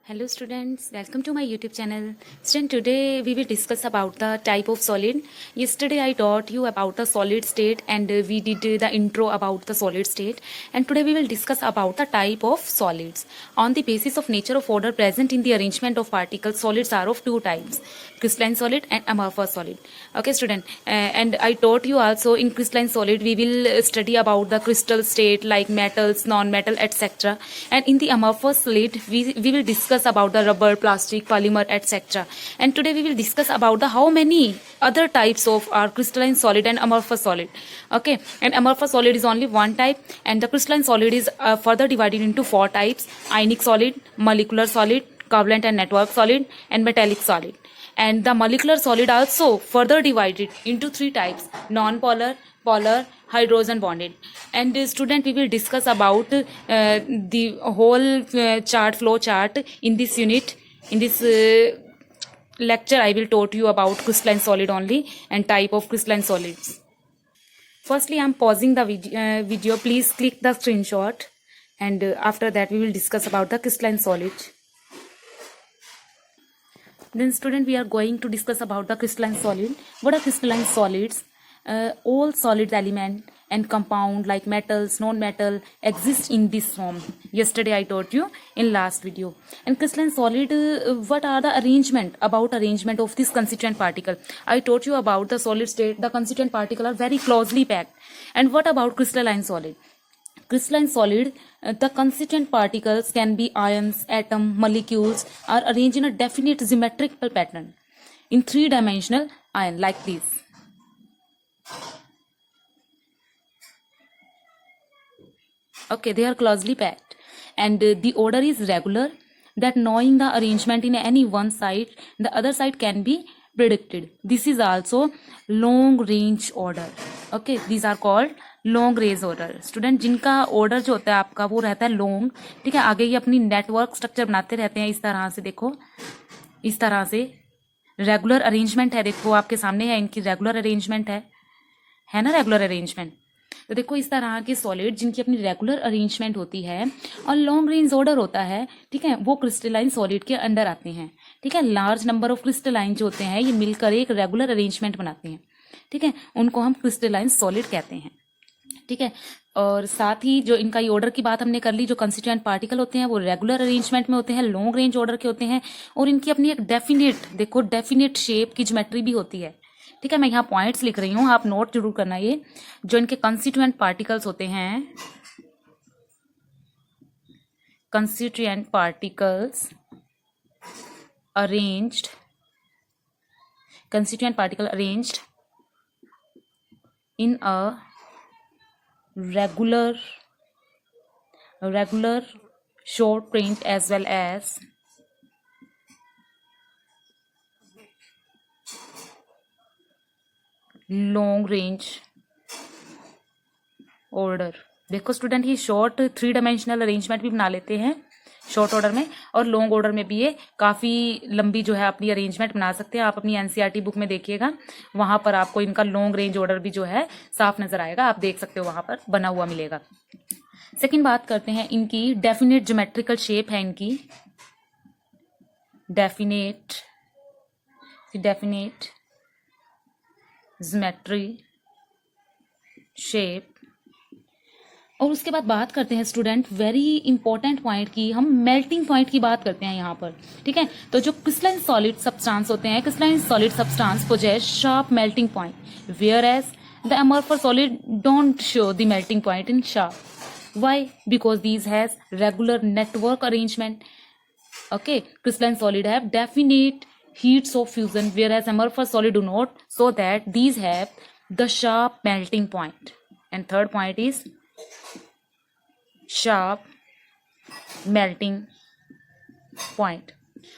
Hello students, welcome to my YouTube channel. Student, today we will discuss about the type of solid. Yesterday I taught you about the solid state and we did the intro about the solid state, and today we will discuss about the type of solids. On the basis of nature of order present in the arrangement of particles, solids are of two types: crystalline solid and amorphous solid. Okay student, and I taught you also in crystalline solid we will study about the crystal state like metals, non-metal, etc. And in the amorphous solid we will discuss about the rubber, plastic, polymer, etc. And today we will discuss about the how many other types of our crystalline solid and amorphous solid. Okay, and amorphous solid is only one type, and the crystalline solid is further divided into four types: ionic solid, molecular solid, covalent and network solid, and metallic solid. And the molecular solid also further divided into three types: non-polar, polar, hydrogen bonded. And student, we will discuss about the whole flow chart in this unit. In this lecture I will taught you about crystalline solid only and type of crystalline solids. Firstly, I am pausing the video. Please click the screenshot, and after that we will discuss about the crystalline solid. Then student, we are going to discuss about the crystalline solid. What are crystalline solids? All solid element and compound like metals, non-metal exist in this form. Yesterday I taught you in last video. And crystalline solid, what are the arrangement of this constituent particle? I taught you about the solid state. The constituent particle are very closely packed. And what about crystalline solid? Crystalline solid, the constituent particles can be ions, atom, molecules, are arranged in a definite symmetrical pattern in three-dimensional ion like this. Okay, they are closely packed, and the order is regular, that knowing the arrangement in any one side, the other side can be predicted. This is also long range order. Okay, these are called long range order. Student, जिनका order जो होता है आपका वो रहता है long, ठीक है. आगे ये अपनी नेटवर्क स्ट्रक्चर बनाते रहते हैं इस तरह से. देखो इस तरह से रेगुलर अरेंजमेंट है. देखो आपके सामने है, इनकी रेगुलर अरेंजमेंट है ना, रेगुलर अरेंजमेंट. तो देखो इस तरह के सॉलिड जिनकी अपनी रेगुलर अरेंजमेंट होती है और लॉन्ग रेंज ऑर्डर होता है, ठीक है, वो क्रिस्टलाइन सॉलिड के अंडर आते हैं. ठीक है, लार्ज नंबर ऑफ क्रिस्टलाइन जो होते हैं ये मिलकर एक रेगुलर अरेंजमेंट बनाते हैं. ठीक है, उनको हम क्रिस्टलाइन सॉलिड कहते हैं. ठीक है, और साथ ही जो इनका ये ऑर्डर की बात हमने कर ली, जो कंस्टिट्यूएंट पार्टिकल होते हैं वो रेगुलर अरेंजमेंट में होते हैं, लॉन्ग रेंज ऑर्डर के होते हैं, और इनकी अपनी एक डेफिनेट शेप की ज्योमेट्री भी होती है. ठीक है, मैं यहाँ पॉइंट्स लिख रही हूँ, आप नोट जरूर करना. ये जो इनके कंस्टिट्यूएंट पार्टिकल्स होते हैं, constituent particles arranged in a regular short print as well as long range order. देखो स्टूडेंट, ये शॉर्ट थ्री डायमेंशनल अरेंजमेंट भी बना लेते हैं शॉर्ट ऑर्डर में, और लॉन्ग ऑर्डर में भी ये काफ़ी लंबी जो है अपनी अरेंजमेंट बना सकते हैं. आप अपनी एनसीईआरटी बुक में देखिएगा, वहां पर आपको इनका लॉन्ग रेंज ऑर्डर भी जो है साफ नजर आएगा. आप देख सकते हो, वहां पर बना हुआ मिलेगा. सेकंड बात करते हैं, इनकी डेफिनेट ज्योमेट्रिकल शेप है. इनकी डेफिनेट ज्योमेट्री शेप. और उसके बाद बात करते हैं स्टूडेंट वेरी इंपॉर्टेंट पॉइंट की, हम मेल्टिंग पॉइंट की बात करते हैं यहाँ पर. ठीक है, तो जो क्रिस्टलाइन सॉलिड सब्सटेंस होते हैं, crystalline solid substance possess sharp melting point, whereas the amorphous solid don't show the melting point in sharp. Why? Because these has regular network arrangement. Okay, crystalline solid have definite heats of fusion, whereas amorphous solid do not, so that these have the sharp melting point. And third point is sharp melting point.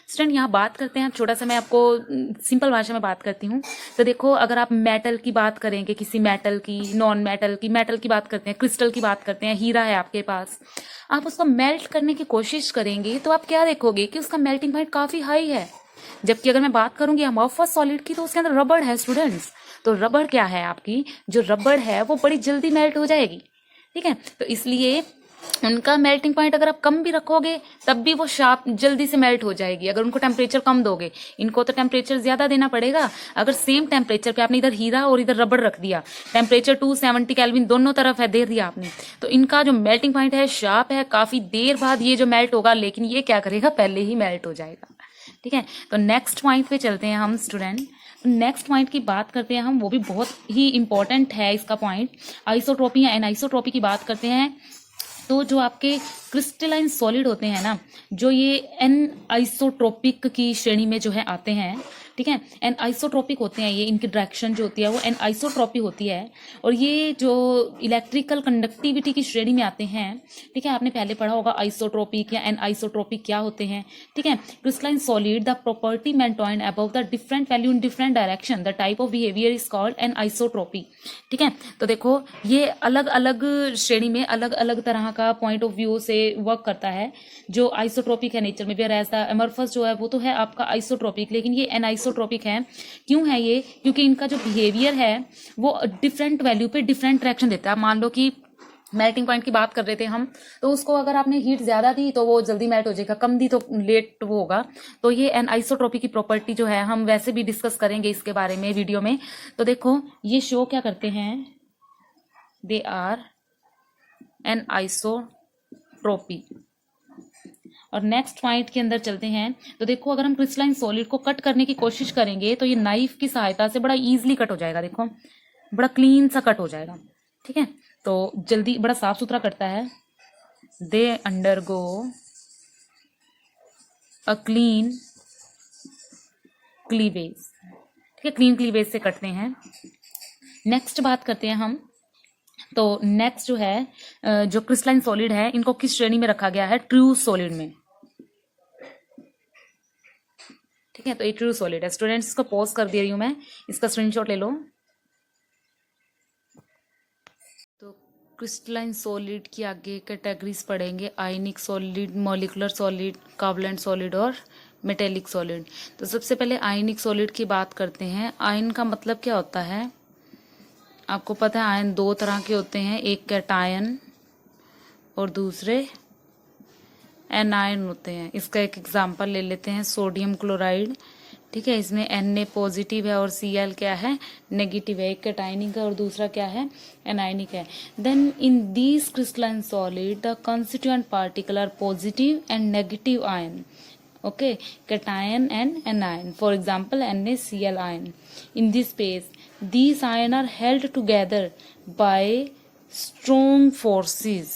Student, यहाँ बात करते हैं छोटा सा, मैं आपको simple भाषा में बात करती हूँ. तो देखो, अगर आप मेटल की बात करेंगे, किसी मेटल की, नॉन मेटल की बात करते हैं, क्रिस्टल की बात करते हैं, हीरा है आपके पास, आप उसको मेल्ट करने की कोशिश करेंगे तो आप क्या देखोगे कि उसका मेल्टिंग पॉइंट काफी हाई है. जबकि अगर मैं बात करूंगी अमorphous सॉलिड की, तो उसके अंदर रबड़ है स्टूडेंट्स. तो रबड़ क्या है, आपकी जो रबड़ है वो बड़ी जल्दी मेल्ट हो जाएगी. ठीक है, तो इसलिए उनका मेल्टिंग पॉइंट अगर आप कम भी रखोगे तब भी वो शार्प जल्दी से मेल्ट हो जाएगी। अगर उनको टेम्परेचर कम दोगे, इनको तो टेम्परेचर ज्यादा देना पड़ेगा। अगर सेम टेम्परेचर पे आपने इधर हीरा और इधर रबड़ रख दिया, टेम्परेचर 270 केल्विन दोनों तरफ है दे दिया आपने, तो इनका जो मेल्टिंग पॉइंट है शार्प है, काफी देर बाद ये जो मेल्ट होगा, लेकिन ये क्या करेगा, पहले ही मेल्ट हो जाएगा। ठीक है, तो नेक्स्ट पॉइंट पे चलते हैं हम स्टूडेंट। नेक्स्ट पॉइंट की बात करते हैं हम, वो भी बहुत ही इंपॉर्टेंट है इसका पॉइंट। आइसोट्रोपी या एनाइसोट्रोपी की बात करते हैं। तो जो आपके क्रिस्टलाइन सॉलिड होते हैं ना, जो ये एन आइसोट्रोपिक की श्रेणी में जो है आते हैं, ठीक है, एन आइसोट्रोपिक होते हैं ये, इनकी डायरेक्शन जो होती है वो एन आइसोट्रोपी होती है। और ये जो इलेक्ट्रिकल कंडक्टिविटी की श्रेणी में आते हैं, ठीक है, आपने पहले पढ़ा होगा आइसोट्रोपिक या एन आइसोट्रोपिक क्या होते हैं। ठीक है, crystalline solid the property maintain above the different value in different direction, the type of behaviour is called an isotropy. ठीक है, तो देखो ये अलग अलग श्रेणी में अलग अलग तरह का पॉइंट ऑफ व्यू से वर्क करता है। जो आइसोट्रोपिक है नेचर में, whereas द एमरफस जो है वो तो है आपका आइसोट्रोपिक, लेकिन ये एनाइसोट्रोपिक है। क्यों है ये? क्योंकि इनका जो बिहेवियर है वो डिफरेंट वैल्यू पे डिफरेंट रिएक्शन देता है। मान लो कि मेल्टिंग पॉइंट की बात कर रहे थे हम, तो उसको अगर आपने हीट ज्यादा दी तो वो जल्दी मेल्ट हो जाएगा, कम दी तो लेट वो होगा। तो ये एनाइसोट्रोपी की प्रॉपर्टी जो है हम वैसे भी डिस्कस करेंगे इसके बारे में वीडियो में। तो देखो ये शो क्या करते हैं, दे आर एन आइसोट्रोपी। और नेक्स्ट पॉइंट के अंदर चलते हैं। तो देखो अगर हम क्रिस्टलाइन सॉलिड को कट करने की कोशिश करेंगे तो ये नाइफ की सहायता से बड़ा इजीली कट हो जाएगा। देखो बड़ा क्लीन सा कट हो जाएगा। ठीक है, तो जल्दी बड़ा साफ सुथरा कटता है। They undergo a clean cleavage. ठीक है, क्लीन क्लीवेज से कटते हैं। नेक्स्ट बात करते हैं हम। तो नेक्स्ट जो है जो क्रिस्टलाइन सॉलिड है, इनको किस श्रेणी में रखा गया है? ट्रू सॉलिड में। ठीक है, तो ये ट्रू सॉलिड है। स्टूडेंट्स इसको पॉज कर दे रही हूं मैं, इसका स्क्रीनशॉट ले लो। तो क्रिस्टलाइन सॉलिड की आगे कैटेगरीज पढ़ेंगे, आयनिक solid, molecular solid, covalent solid और मेटेलिक सॉलिड। तो सबसे पहले आयनिक सॉलिड की बात करते हैं। आयन का मतलब क्या होता है? आपको पता है आयन दो तरह के होते हैं, एक कैटायन और दूसरे एनायन होते हैं। इसका एक एग्जांपल ले लेते हैं, सोडियम क्लोराइड। ठीक है, इसमें Na पॉजिटिव है और Cl क्या है? नेगेटिव है। एक कैटायनिक है और दूसरा क्या है? एनायनिक है। Then in these crystalline solid the constituent particle are positive and negative ion. Okay, cation and anion. For example, NaCl ion. In this case, these ions are held together by strong forces.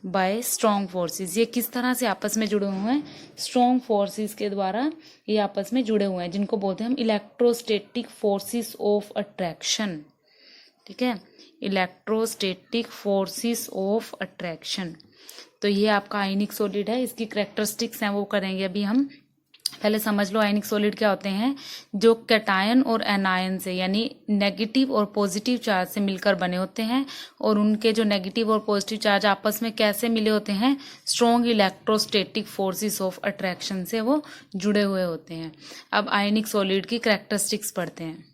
Bye strong forces. ये किस तरह से आपस में जुड़े हुए हैं? Strong forces के द्वारा ये आपस में जुड़े हुए हैं, जिनको बोलते हैं हम इलेक्ट्रोस्टैटिक फोर्सेस ऑफ अट्रैक्शन। ठीक है, इलेक्ट्रोस्टैटिक फोर्सेस ऑफ अट्रैक्शन। तो ये आपका आयनिक सॉलिड है। इसकी कैरेक्टरिस्टिक्स हैं वो करेंगे अभी हम। पहले समझ लो आयनिक सॉलिड क्या होते हैं। जो कैटायन और एनायन से, यानी नेगेटिव और पॉजिटिव चार्ज से मिलकर बने होते हैं, और उनके जो नेगेटिव और पॉजिटिव चार्ज आपस में कैसे मिले होते हैं? Strong electrostatic forces of attraction से वो जुड़े हुए होते हैं। अब आयनिक सॉलिड की कैरेक्टरिस्टिक्स पढ़ते हैं।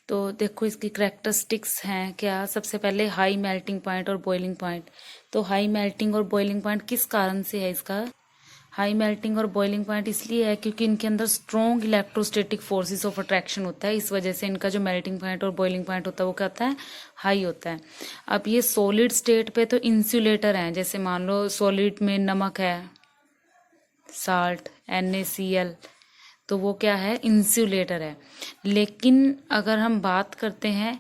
तो देखो इसकी कैरेक्टरिस्टिक्स हैं क्या। सबसे पहले हाई मेल्टिंग पॉइंट और बॉइलिंग पॉइंट। तो हाई मेल्टिंग और बॉइलिंग पॉइंट किस कारण से है इसका? हाई मेल्टिंग और बॉइलिंग पॉइंट इसलिए है क्योंकि इनके अंदर strong electrostatic forces of attraction होता है। इस वजह से इनका जो मेल्टिंग पॉइंट और बॉइलिंग पॉइंट होता है वो क्या होता है? हाई होता है। अब ये सॉलिड स्टेट पे तो इंसुलेटर हैं। जैसे मान लो सॉलिड में नमक है, साल्ट, NaCl, तो वो क्या है? इंसुलेटर है। लेकिन अगर हम बात करते हैं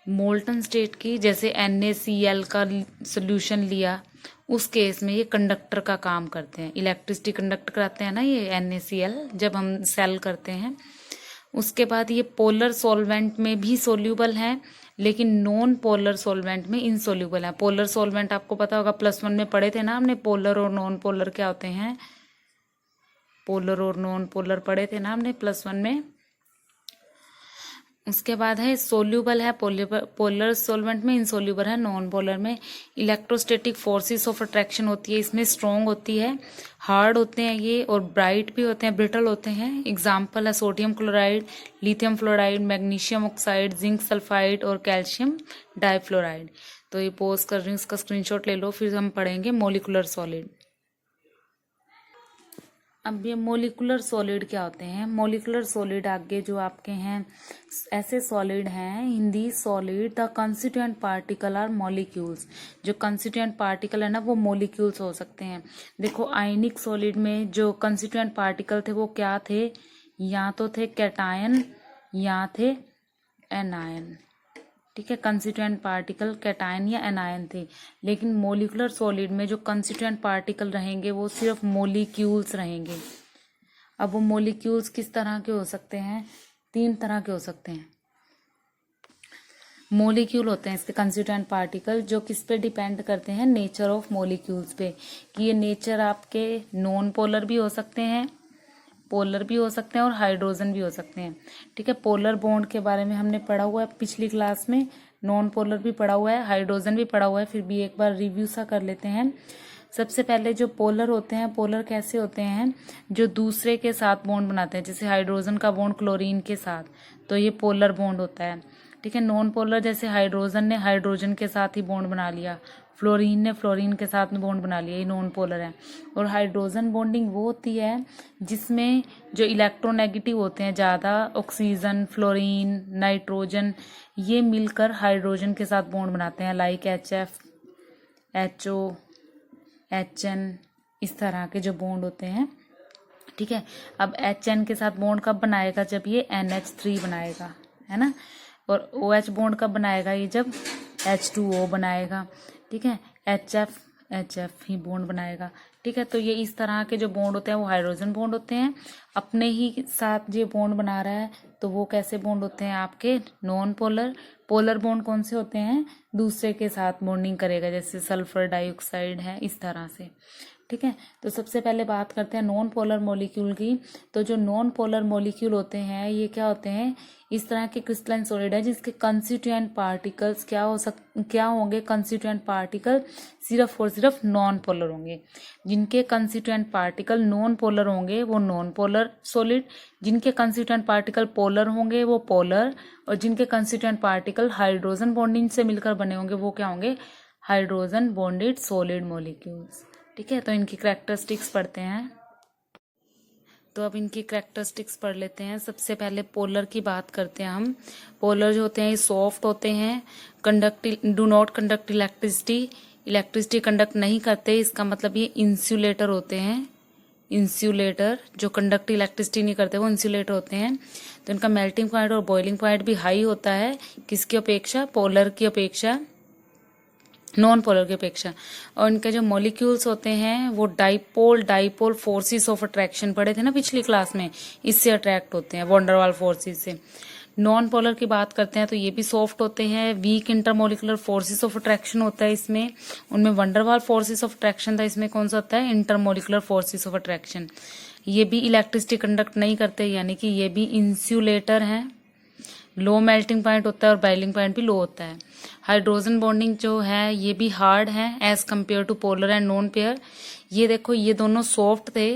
मोल्टन स्टेट की, जैसे NaCl का सोल्यूशन लिया, उस केस में ये कंडक्टर का काम करते हैं। इलेक्ट्रिसिटी कंडक्ट कराते हैं ना ये NaCl जब हम सेल करते हैं। उसके बाद ये पोलर सॉल्वेंट में भी सोल्यूबल हैं, लेकिन नॉन पोलर सॉल्वेंट में इनसोल्यूबल है। पोलर सॉल्वेंट आपको पता होगा, +1 में पढ़े थे ना हमने, पोलर और नॉन पोलर क्या होते हैं। पोलर और नॉन पोलर पढ़े थे ना हमने +1 में। उसके बाद है सोल्यूबल है पोलर सॉल्वेंट में, इनसोल्यूबल है नॉन पोलर में। इलेक्ट्रोस्टैटिक फोर्सेस ऑफ अट्रैक्शन होती है इसमें, स्ट्रॉन्ग होती है, हार्ड होते हैं ये, और ब्राइट भी होते हैं, ब्रिटल होते हैं। एग्जाम्पल है sodium chloride, lithium fluoride, magnesium oxide, zinc sulphide और कैल्शियम डाइफ्लोराइड। तो ये पोज कर रही हूँ, इसका स्क्रीनशॉट ले लो, फिर हम पढ़ेंगे मोलिकुलर सॉलिड। अब ये मोलिकुलर सॉलिड क्या होते हैं? मोलिकुलर सॉलिड आगे जो आपके हैं ऐसे सॉलिड हैं, in the solid the constituent particle are molecules. जो कंस्टिट्यूएंट पार्टिकल है ना वो मॉलिक्यूल्स हो सकते हैं। देखो आयनिक सॉलिड में जो कंस्टिट्यूएंट पार्टिकल थे वो क्या थे? या तो थे कैटायन या थे एनायन। ठीक है, कंस्टिट्यूएंट पार्टिकल कैटायन या एनायन थे। लेकिन मोलिकुलर सॉलिड में जो कंस्टिट्यूएंट पार्टिकल रहेंगे वो सिर्फ मोलिक्यूल्स रहेंगे। अब वो मोलिक्यूल्स किस तरह के हो सकते हैं? 3 तरह के हो सकते हैं। मोलिक्यूल होते हैं इसके कंस्टिट्यूएंट पार्टिकल, जो किस पे डिपेंड करते हैं? नेचर ऑफ मोलिक्यूल्स पे, कि ये नेचर आपके नॉन पोलर भी हो सकते हैं, पोलर भी हो सकते हैं और हाइड्रोजन भी हो सकते हैं। ठीक है, पोलर बॉन्ड के बारे में हमने पढ़ा हुआ है पिछली क्लास में, नॉन पोलर भी पढ़ा हुआ है, हाइड्रोजन भी पढ़ा हुआ है, फिर भी एक बार रिव्यू सा कर लेते हैं। सबसे पहले जो पोलर होते हैं, पोलर कैसे होते हैं? जो दूसरे के साथ बॉन्ड बनाते हैं, जैसे हाइड्रोजन का बॉन्ड क्लोरीन के साथ, तो ये पोलर बॉन्ड होता है। ठीक है, नॉन पोलर जैसे हाइड्रोजन ने हाइड्रोजन के साथ ही बॉन्ड बना लिया, फ्लोरीन ने फ्लोरीन के साथ में बॉन्ड बना लिया, ये नॉन पोलर है। और हाइड्रोजन बॉन्डिंग वो होती है जिसमें जो इलेक्ट्रोनेगेटिव होते हैं ज़्यादा, ऑक्सीजन, फ्लोरीन, नाइट्रोजन, ये मिलकर हाइड्रोजन के साथ बॉन्ड बनाते हैं, लाइक HF, HO, HN, इस तरह के जो बॉन्ड होते हैं। ठीक है, अब HN के साथ बॉन्ड कब बनाएगा? जब ये NH3 बनाएगा, है ना। और OH बॉन्ड कब बनाएगा? ये जब H2O बनाएगा। ठीक है, HF ही बॉन्ड बनाएगा। ठीक है, तो ये इस तरह के जो बॉन्ड होते हैं वो हाइड्रोजन बॉन्ड होते हैं। अपने ही साथ जो बॉन्ड बना रहा है तो वो कैसे बॉन्ड होते हैं आपके? Non polar. पोलर बॉन्ड कौन से होते हैं? दूसरे के साथ बॉन्डिंग करेगा, जैसे सल्फर डाइऑक्साइड है, इस तरह से। ठीक है, तो सबसे पहले बात करते हैं नॉन पोलर मॉलिक्यूल की। तो जो नॉन पोलर मॉलिक्यूल होते हैं ये क्या होते हैं? इस तरह के क्रिस्टलाइन सॉलिड है जिसके कंस्टिट्यूएंट पार्टिकल्स क्या होंगे? कंस्टिट्यूएंट पार्टिकल सिर्फ और सिर्फ नॉन पोलर होंगे। जिनके कंस्टिट्यूएंट पार्टिकल नॉन पोलर होंगे वो नॉन पोलर सॉलिड, जिनके कंस्टिट्यूएंट पार्टिकल पोलर होंगे वो पोलर, और जिनके कंस्टिट्यूएंट पार्टिकल हाइड्रोजन बॉन्डिंग से मिलकर बने होंगे वो क्या होंगे? Hydrogen bonded solid molecules. ठीक है, तो इनकी करैक्टरिस्टिक्स पढ़ते हैं। तो अब इनकी करैक्टरिस्टिक्स पढ़ लेते हैं। सबसे पहले पोलर की बात करते हैं हम। पोलर जो होते हैं ये सॉफ्ट होते हैं, do not conduct electricity conduct नहीं करते, इसका मतलब ये इंसुलेटर होते हैं। इंसुलेटर जो कंडक्ट इलेक्ट्रिसिटी नहीं करते वो इंसुलेटर होते हैं। तो इनका मेल्टिंग पॉइंट और बॉइलिंग पॉइंट भी हाई होता है, किसकी अपेक्षा? पोलर की अपेक्षा, नॉन पोलर की अपेक्षा। और इनके जो मॉलिक्यूल्स होते हैं वो डाइपोल फोर्सेस ऑफ अट्रैक्शन पढ़े थे ना पिछली क्लास में, इससे अट्रैक्ट होते हैं, वंडरवाल फोर्सेस से। नॉन पोलर की बात करते हैं तो ये भी सॉफ्ट होते हैं, weak intermolecular forces of attraction होता है इसमें। उनमें वंडरवाल फोर्सेस ऑफ अट्रैक्शन था, इसमें कौन सा होता है? Intermolecular forces of attraction. ये भी इलेक्ट्रिसिटी कंडक्ट नहीं करते, यानी कि ये भी इंसुलेटर हैं। लो मेल्टिंग पॉइंट होता है और बॉइलिंग पॉइंट भी लो होता है। हाइड्रोजन बॉन्डिंग जो है ये भी हार्ड है as compare to polar and non pair. ये देखो ये दोनों सॉफ्ट थे,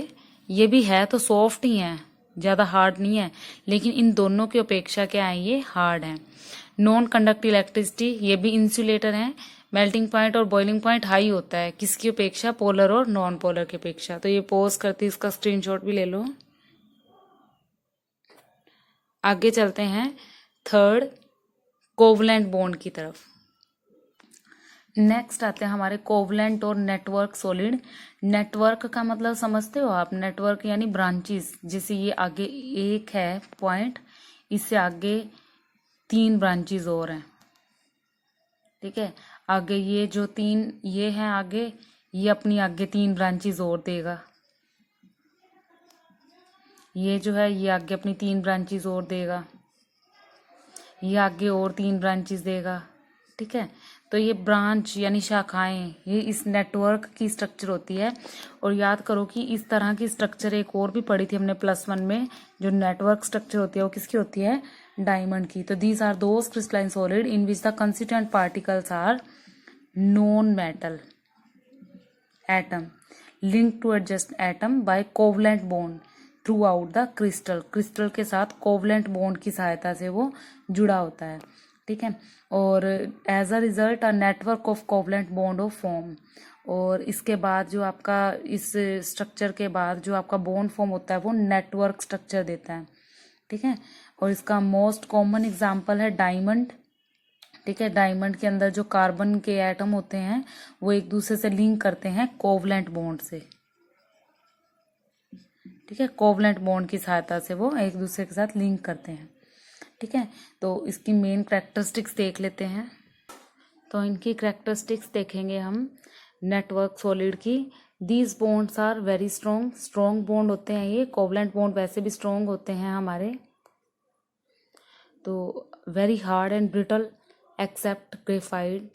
ये भी है तो सॉफ्ट ही है, ज्यादा हार्ड नहीं है, लेकिन इन दोनों की अपेक्षा क्या है? ये हार्ड है। नॉन कंडक्ट इलेक्ट्रिसिटी, ये भी इंसुलेटर है। मेल्टिंग पॉइंट और बॉइलिंग पॉइंट हाई होता है, किसकी अपेक्षा? पोलर और नॉन पोलर की अपेक्षा। तो ये पोज करती, इसका स्क्रीनशॉट भी ले लो। आगे चलते हैं थर्ड कोवलेंट बॉन्ड की तरफ। नेक्स्ट आते हैं हमारे कोवलेंट और नेटवर्क सॉलिड। नेटवर्क का मतलब समझते हो आप? नेटवर्क यानी ब्रांचेस, जैसे ये आगे एक है पॉइंट, इससे आगे 3 ब्रांचेस और हैं। ठीक है, आगे ये जो 3 ये हैं आगे, ये अपनी आगे 3 ब्रांचेस और देगा। ये जो है ये आगे अपनी 3 ब्रांचेस और देगा, ये आगे और 3 ब्रांचेस देगा। ठीक है, तो ये ब्रांच यानी शाखाएं, ये इस नेटवर्क की स्ट्रक्चर होती है। और याद करो कि इस तरह की स्ट्रक्चर एक और भी पढ़ी थी हमने +1 में, जो नेटवर्क स्ट्रक्चर होती है वो किसकी होती है, डायमंड की। तो these are those crystalline solid in which the constituent particles are non metal atom link to adjust atom by covalent bond throughout the crystal. Crystal के साथ कोवलेंट बॉन्ड की सहायता से वो जुड़ा होता है, ठीक है। और as a result a network of covalent bond of form. और इसके बाद जो आपका इस स्ट्रक्चर के बाद जो आपका बॉन्ड फॉर्म होता है वो नेटवर्क स्ट्रक्चर देता है, ठीक है। और इसका मोस्ट कॉमन एग्जांपल है डायमंड, ठीक है। डायमंड के अंदर जो कार्बन के एटम होते हैं वो एक दूसरे से लिंक करते हैं कोवलेंट बॉन्ड से, ठीक है। कोवलेंट बॉन्ड की सहायता से वो एक दूसरे के साथ लिंक करते हैं, ठीक है। तो इसकी मेन कैरेक्टरिस्टिक्स देख लेते हैं। तो इनकी कैरेक्टरिस्टिक्स देखेंगे हम नेटवर्क सॉलिड की। These bonds are very strong bond होते हैं ये। कोवलेंट बॉन्ड वैसे भी स्ट्रॉन्ग होते हैं हमारे। तो very hard and brittle except graphite.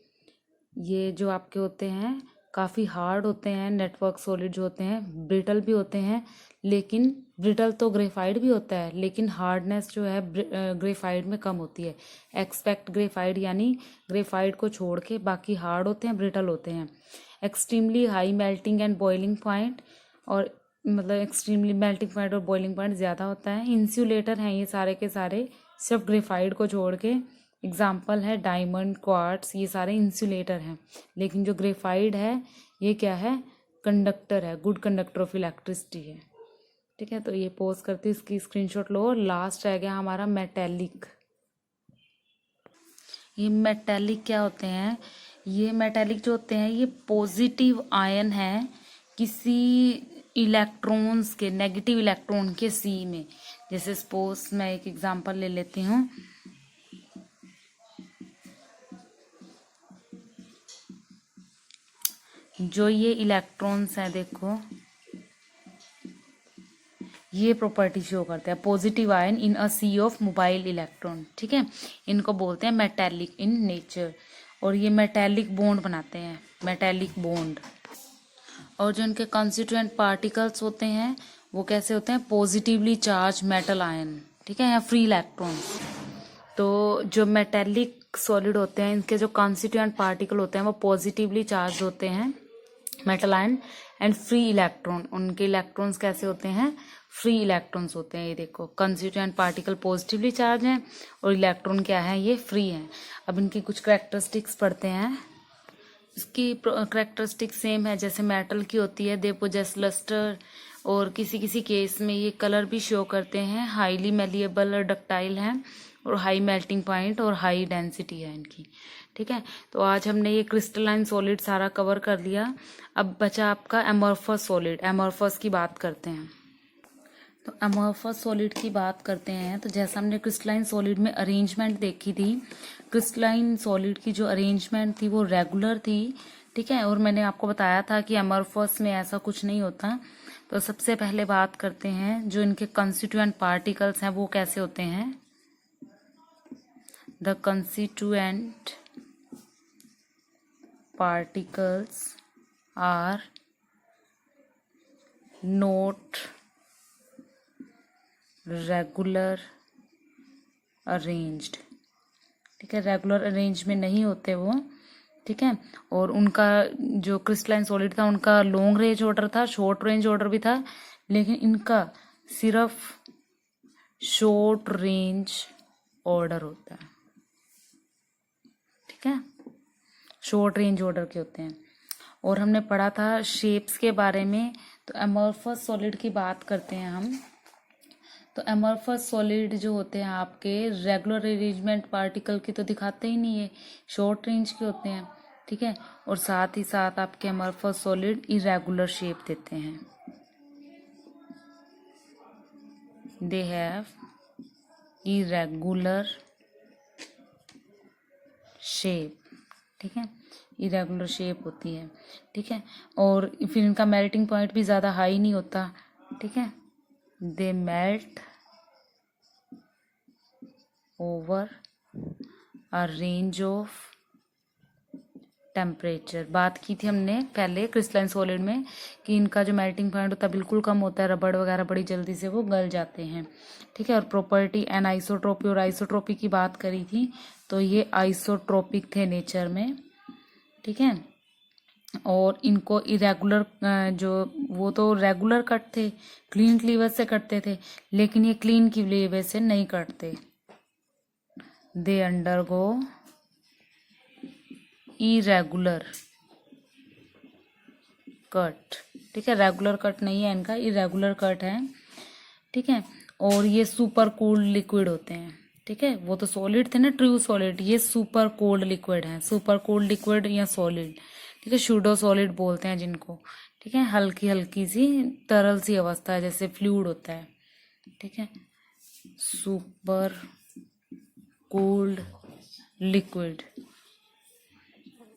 ये जो आपके होते हैं काफ़ी हार्ड होते हैं नेटवर्क सॉलिड जो होते हैं, ब्रिटल भी होते हैं। लेकिन ब्रिटल तो ग्रेफाइट भी होता है, लेकिन हार्डनेस जो है ग्रेफाइट में कम होती है। एक्सपेक्ट ग्रेफाइट यानी ग्रेफाइट को छोड़ के बाकी हार्ड होते हैं, ब्रिटल होते हैं। Extremely high melting and boiling point, और मतलब एक्सट्रीमली मेल्टिंग पॉइंट और बॉइलिंग पॉइंट ज़्यादा होता है। इंसुलेटर हैं ये सारे के सारे, सिर्फ ग्रेफाइट को छोड़ के। एग्जाम्पल है डायमंड, क्वार्ट्स, ये सारे इंसुलेटर हैं। लेकिन जो ग्रेफाइट है ये क्या है, कंडक्टर है, गुड कंडक्टर ऑफ इलेक्ट्रिसिटी है, ठीक है। तो ये पोज करते इसकी स्क्रीनशॉट लो। लास्ट रह गया हमारा मेटेलिक। ये मेटेलिक क्या होते हैं, ये मेटेलिक जो होते हैं ये पॉजिटिव आयन है किसी इलेक्ट्रॉन्स के, नेगेटिव इलेक्ट्रॉन के सी में। जैसे सपोज मैं एक एग्जांपल ले लेती हूँ। जो ये इलेक्ट्रॉन्स हैं देखो, ये प्रॉपर्टी शो करते हैं positive ion in a sea of mobile electron, ठीक है। इनको बोलते हैं मेटेलिक इन नेचर। और ये मेटेलिक बॉन्ड बनाते हैं, मेटेलिक बॉन्ड। और जो इनके कॉन्स्टिट्यूएंट पार्टिकल्स होते हैं वो कैसे होते हैं, पॉजिटिवली चार्ज मेटल आयन, ठीक है, या फ्री इलेक्ट्रॉन्स। तो जो मेटेलिक सॉलिड होते हैं इनके जो कॉन्स्टिट्यूएंट पार्टिकल होते हैं वो पॉजिटिवली चार्ज होते हैं, metal ion and free electron. उनके इलेक्ट्रॉन्स कैसे होते हैं, फ्री इलेक्ट्रॉन्स होते हैं। ये देखो कंस्टिट्यूएंट पार्टिकल पॉजिटिवली चार्ज हैं और इलेक्ट्रॉन क्या है, ये फ्री हैं। अब इनकी कुछ कैरेक्टरिस्टिक्स पढ़ते हैं। इसकी कैरेक्टरिस्टिक सेम है जैसे मेटल की होती है, दे पोजेस लस्टर, और किसी किसी केस में ये कलर भी शो करते हैं। हाईली मेलिएबल और डक्टाइल हैं, और हाई मेल्टिंग पॉइंट और हाई डेंसिटी है इनकी, ठीक है। तो आज हमने ये क्रिस्टलाइन सॉलिड सारा कवर कर लिया। अब बचा आपका एमॉर्फस सॉलिड। एमॉर्फस की बात करते हैं। तो एमॉर्फस सॉलिड की बात करते हैं। तो जैसा हमने क्रिस्टलाइन सॉलिड में अरेंजमेंट देखी थी, क्रिस्टलाइन सॉलिड की जो अरेंजमेंट थी वो रेगुलर थी, ठीक है। और मैंने आपको बताया था कि एमॉर्फस में ऐसा कुछ नहीं होता। तो सबसे पहले बात करते हैं जो इनके कंस्टिट्यूएंट पार्टिकल्स हैं वो कैसे होते हैं। The constituent particles are not regular arranged, ठीक है। रेगुलर अरेंज में नहीं होते वो, ठीक है। और उनका जो क्रिस्टलाइन सॉलिड था उनका लॉन्ग रेंज ऑर्डर था, शॉर्ट रेंज ऑर्डर भी था, लेकिन इनका सिर्फ शॉर्ट रेंज ऑर्डर होता है, ठीक है। शॉर्ट रेंज ऑर्डर के होते हैं। और हमने पढ़ा था शेप्स के बारे में। तो एमॉर्फस सॉलिड की बात करते हैं हम। तो एमॉर्फस सॉलिड जो होते हैं आपके रेगुलर अरेंजमेंट पार्टिकल की तो दिखाते ही नहीं है, शॉर्ट रेंज के होते हैं, ठीक है। और साथ ही साथ आपके एमॉर्फस सॉलिड इरेगुलर शेप देते हैं। दे हैव इरेगुलर शेप, ठीक है, इरेगुलर शेप होती है, ठीक है। और फिर इनका मेल्टिंग पॉइंट भी ज़्यादा हाई नहीं होता, ठीक है। They melt over a range of temperature. बात की थी हमने पहले क्रिस्टलाइन सॉलिड में कि इनका जो मेल्टिंग पॉइंट होता है बिल्कुल कम होता है, रबड़ वगैरह बड़ी जल्दी से वो गल जाते हैं। ठीक है, और प्रॉपर्टी एनाइसोट्रोपी और आइसोट्रोपी की बात करी थी, तो ये आइसोट्रोपिक थे नेचर में। ठीक है, और इनको इरेगुलर जो वो तो रेगुलर कट थे, क्लीन क्लीवेज से कटते थे, लेकिन ये क्लीन क्लीवेज से नहीं कटते। They undergo irregular cut. ठीक है, रेगुलर कट नहीं है इनका, इरेगुलर कट है। ठीक है, और ये सुपर कोल्ड लिक्विड होते हैं। ठीक है, वो तो सॉलिड थे ना, ट्रू सॉलिड, ये सुपर कोल्ड लिक्विड है, सुपर कोल्ड लिक्विड या सॉलिड। ठीक है, सूडो सॉलिड बोलते हैं जिनको। ठीक है, हल्की हल्की सी तरल सी अवस्था है, जैसे फ्लूइड होता है। ठीक है, सुपर कोल्ड लिक्विड।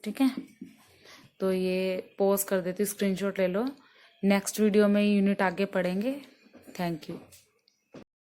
ठीक है, तो ये पॉज कर देती हूँ, स्क्रीनशॉट ले लो। नेक्स्ट वीडियो में यूनिट आगे पढ़ेंगे। Thank you.